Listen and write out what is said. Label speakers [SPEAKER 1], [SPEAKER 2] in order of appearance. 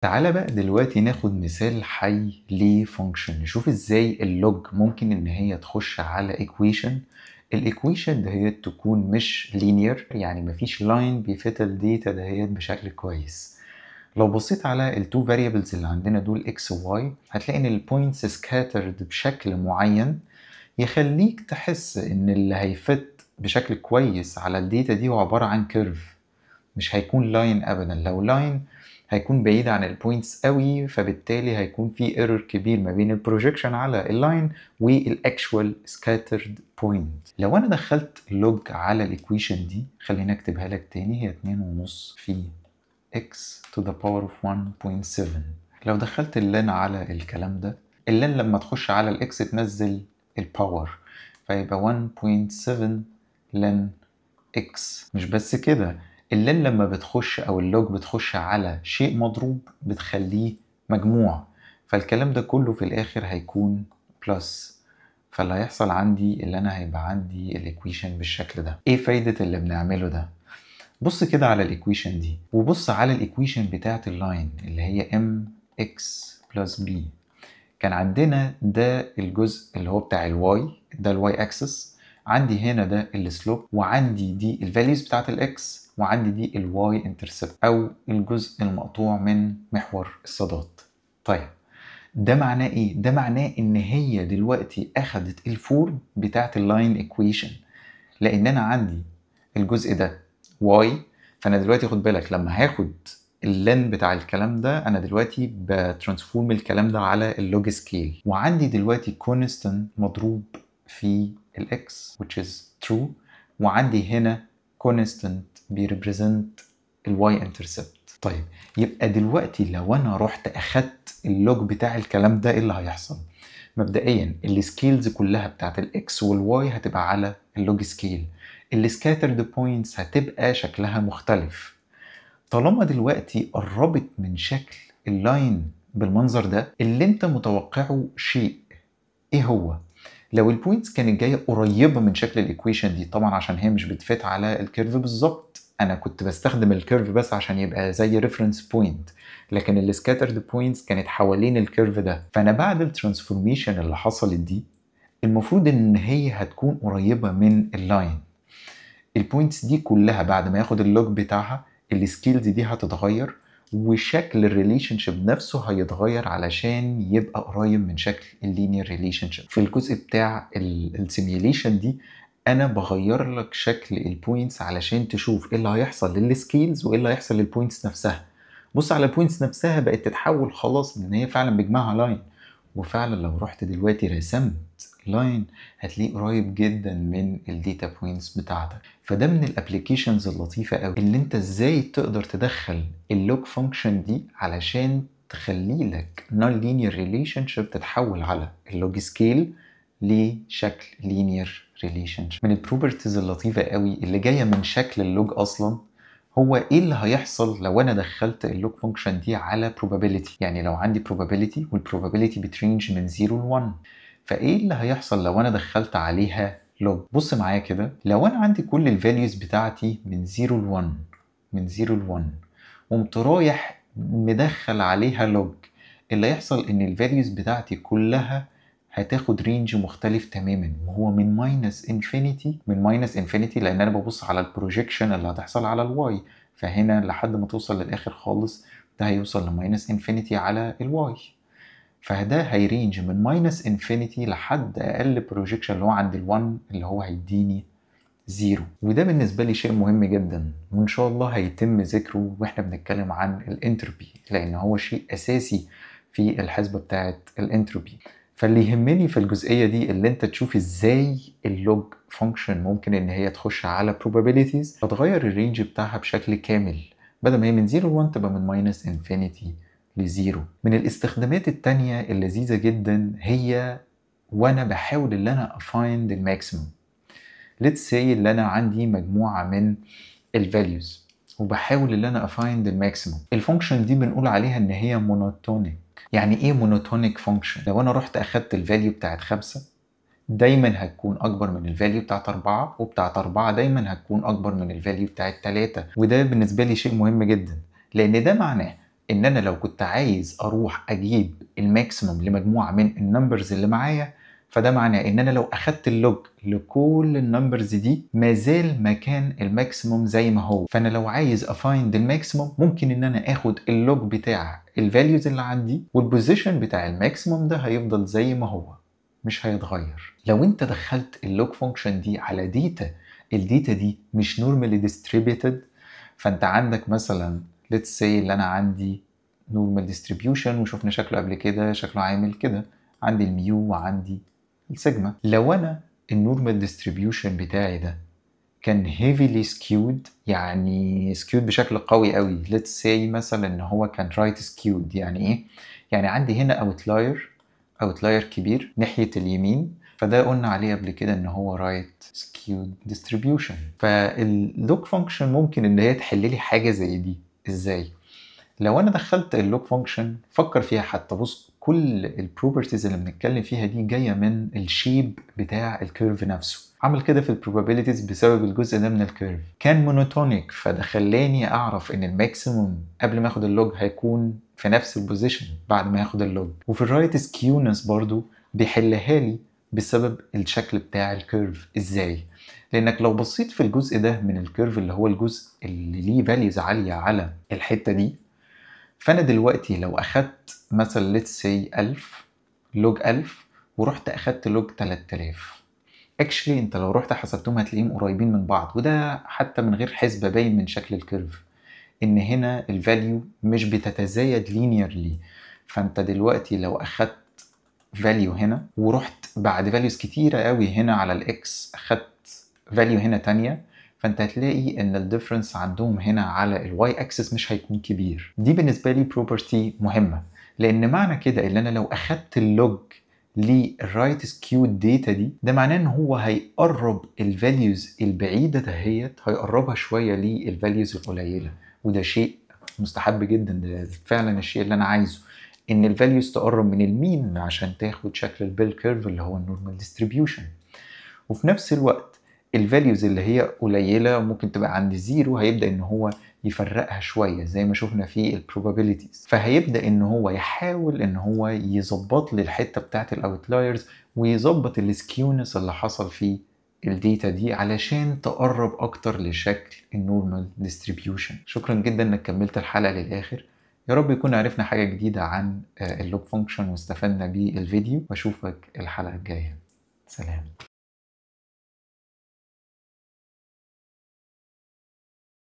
[SPEAKER 1] تعالى بقى دلوقتي ناخد مثال حي لفانكشن نشوف ازاي اللوج ممكن ان هي تخش على ايكويشن. الايكويشن دهيت تكون مش لينير، يعني مفيش لاين بيفت الداتا دهيت بشكل كويس. لو بصيت على التو فاريبلز اللي عندنا دول اكس وواي هتلاقي ان البوينتس سكاترد بشكل معين يخليك تحس ان اللي هيفت بشكل كويس على الداتا دي هو عبارة عن كيرف، مش هيكون لاين ابدا. لو لاين هيكون بعيد عن البوينتس قوي، فبالتالي هيكون في ايرور كبير ما بين البروجيكشن على اللاين والاكشوال سكاترد بوينت. لو انا دخلت لوج على الايكويشن دي، خلينا اكتبها لك تاني، هي 2.5 في x to the power of 1.7. لو دخلت اللين على الكلام ده، اللين لما تخش على الاكس تنزل الباور، فيبقى 1.7 لين x. مش بس كده، اللين لما بتخش او اللوج بتخش على شيء مضروب بتخليه مجموع، فالكلام ده كله في الاخر هيكون بلس. فاللي هيحصل عندي اللي انا هيبقى عندي الايكويشن بالشكل ده. ايه فايدة اللي بنعمله ده؟ بص كده على الايكويشن دي، وبص على الايكويشن بتاعت اللاين اللي هي mx plus b. كان عندنا ده الجزء اللي هو بتاع الواي، ده الواي اكسس، عندي هنا ده السلوب، وعندي دي الفاليوز بتاعت الاكس، وعندي دي الواي انترسبت او الجزء المقطوع من محور الصادات. طيب ده معناه ايه؟ ده معناه ان هي دلوقتي اخدت الفورم بتاعت اللاين ايكويشن، لان انا عندي الجزء ده واي، فانا دلوقتي خد بالك لما هاخد اللين بتاع الكلام ده انا دلوقتي بترانسفورم الكلام ده على اللوج سكيل، وعندي دلوقتي كونستانت مضروب في الاكس which is true، وعندي هنا كونستانت بيريبريزنت الواي انترسبت. طيب يبقى دلوقتي لو انا رحت اخدت اللوج بتاع الكلام ده ايه اللي هيحصل؟ مبدئيا السكيلز كلها بتاعت الاكس والواي هتبقى على اللوج سكيل، السكاترد بوينتس هتبقى شكلها مختلف. طالما دلوقتي قربت من شكل اللاين بالمنظر ده، اللي انت متوقعه شيء. ايه هو؟ لو البوينتس كانت جايه قريبه من شكل الايكويشن دي، طبعا عشان هي مش بتفت على الكيرف بالظبط، انا كنت بستخدم الكيرف بس عشان يبقى زي ريفرنس بوينت، لكن السكاترد بوينتس كانت حوالين الكيرف ده. فانا بعد الترانسفورميشن اللي حصلت دي المفروض ان هي هتكون قريبه من اللاين. البوينتس دي كلها بعد ما ياخد اللوج بتاعها السكيلز دي هتتغير، وشكل الريليشن شيب نفسه هيتغير علشان يبقى قريب من شكل اللينير ريليشن شيب. في الجزء بتاع السيميوليشن دي انا بغير لك شكل البوينتس علشان تشوف ايه اللي هيحصل للسكيلز وايه اللي هيحصل للبوينتس نفسها. بص على البوينتس نفسها بقت تتحول خلاص ان هي فعلا بيجمعها لاين، وفعلا لو رحت دلوقتي رسمت لاين هتلاقيه قريب جدا من الداتا بوينتس بتاعتك. فده من الابليكيشنز اللطيفه قوي اللي انت ازاي تقدر تدخل اللوج فانكشن دي علشان تخلي لك نون لينير ريليشن شيب تتحول على اللوج سكيل لشكل لينير ريليشن شيب. من البروبرتيز اللطيفه قوي اللي جايه من شكل اللوج اصلا هو ايه اللي هيحصل لو انا دخلت اللوج فانكشن دي على probability. يعني لو عندي probability والprobability بترينج من 0 ل 1، فايه اللي هيحصل لو انا دخلت عليها لوج؟ بص معايا كده، لو انا عندي كل الفاليوز بتاعتي من 0 ل 1، من 0 ل 1 وقمت رايح مدخل عليها لوج، اللي هيحصل ان الفاليوز بتاعتي كلها هتاخد رينج مختلف تماما، وهو من ماينس انفينيتي، من ماينس انفينيتي لان انا ببص على البروجيكشن اللي هتحصل على الواي، فهنا لحد ما توصل للاخر خالص ده هيوصل لماينس انفينيتي على الواي، فده هيرينج من ماينس انفينيتي لحد اقل بروجيكشن اللي هو عند ال1 اللي هو هيديني 0. وده بالنسبه لي شيء مهم جدا، وان شاء الله هيتم ذكره واحنا بنتكلم عن الانتروبي، لان هو شيء اساسي في الحسبه بتاعه الانتروبي. فاللي يهمني في الجزئيه دي اللي انت تشوف ازاي اللوج فانكشن ممكن ان هي تخش على probabilities فتغير الرينج بتاعها بشكل كامل، بدل ما هي من 0 ل 1 تبقى من ماينس انفينيتي لزيرو. من الاستخدامات التانية اللذيذة جدا هي وانا بحاول ان انا افايند الماكسيموم. let's say اللي انا عندي مجموعة من الفاليوز وبحاول ان انا افايند الماكسيموم. الفانكشن دي بنقول عليها ان هي مونوتونيك. يعني ايه مونوتونيك فانكشن؟ لو انا رحت اخدت الفاليو بتاعت 5 دايما هتكون اكبر من الفاليو بتاعت 4، وبتاعت 4 دايما هتكون اكبر من الفاليو بتاعت 3. وده بالنسبة لي شيء مهم جدا، لان ده معناه ان انا لو كنت عايز اروح اجيب الماكسيموم لمجموعه من النمبرز اللي معايا، فده معناه ان انا لو اخدت اللوج لكل النمبرز دي ما زال مكان الماكسيموم زي ما هو. فانا لو عايز افايند الماكسيموم ممكن ان انا اخد اللوج بتاع الفاليوز اللي عندي، والبوزيشن بتاع الماكسيموم ده هيفضل زي ما هو مش هيتغير. لو انت دخلت اللوج فانكشن دي على داتا، الداتا دي مش نورمالي ديستريبيوتد، فانت عندك مثلا let's say اللي انا عندي normal distribution وشوفنا شكله قبل كده، شكله عامل كده، عندي الميو وعندي السيجما. لو انا النورمال distribution بتاعي ده كان heavily skewed، يعني skewed بشكل قوي قوي، let's say مثلا ان هو كان right skewed. يعني ايه؟ يعني عندي هنا outlier كبير ناحية اليمين، فده قلنا عليه قبل كده ان هو right skewed distribution. فاللوج فانكشن ممكن ان هي تحل لي حاجة زي دي. ازاي؟ لو انا دخلت اللوج فانكشن فكر فيها، حتى بص كل البروبرتيز اللي بنتكلم فيها دي جايه من الشيب بتاع الكيرف نفسه. عمل كده في البروبابيلتيز بسبب الجزء ده من الكيرف كان مونوتونيك، فده خلاني اعرف ان الماكسيموم قبل ما اخد اللوج هيكون في نفس البوزيشن بعد ما ياخد اللوج. وفي الرايت سكيونس برضو بيحلها لي بسبب الشكل بتاع الكيرف. ازاي؟ لانك لو بصيت في الجزء ده من الكيرف اللي هو الجزء اللي ليه فاليوز عاليه على الحته دي، فانا دلوقتي لو اخدت مثلا let's say 1000 لوج 1000 ورحت اخدت لوج 3000، اكشلي انت لو رحت حسبتهم هتلاقيهم قريبين من بعض، وده حتى من غير حسبه باين من شكل الكيرف ان هنا الفاليو مش بتتزايد لينيرلي. فانت دلوقتي لو اخدت فاليو هنا ورحت بعد فاليوز كتيره قوي هنا على الاكس اخدت فاليو هنا تانية، فانت هتلاقي ان الديفرنس عندهم هنا على الواي اكسس مش هيكون كبير. دي بالنسبه لي بروبرتي مهمه، لان معنى كده ان انا لو اخدت اللوج للرايت سكيود داتا دي، ده معناه ان هو هيقرب الفاليوز البعيده دهيت، هيقربها شويه للفاليوز القليله، وده شيء مستحب جدا. ده فعلا الشيء اللي انا عايزه، ان الفاليوز تقرب من المين عشان تاخد شكل البيل كيرف اللي هو النورمال ديستريبيوشن. وفي نفس الوقت الفاليوز اللي هي قليله ممكن تبقى عند زيرو هيبدا ان هو يفرقها شويه زي ما شفنا في البروبابيليتيز، فهيبدا ان هو يحاول ان هو يظبط لي الحته بتاعت الاوتلايرز ويظبط السكيونس اللي حصل في الداتا دي علشان تقرب اكتر لشكل النورمال ديستريبيوشن. شكرا جدا انك كملت الحلقه للاخر. يا رب يكون عرفنا حاجه جديده عن اللوج فانكشن واستفدنا بالفيديو، واشوفك الحلقه الجايه. سلام.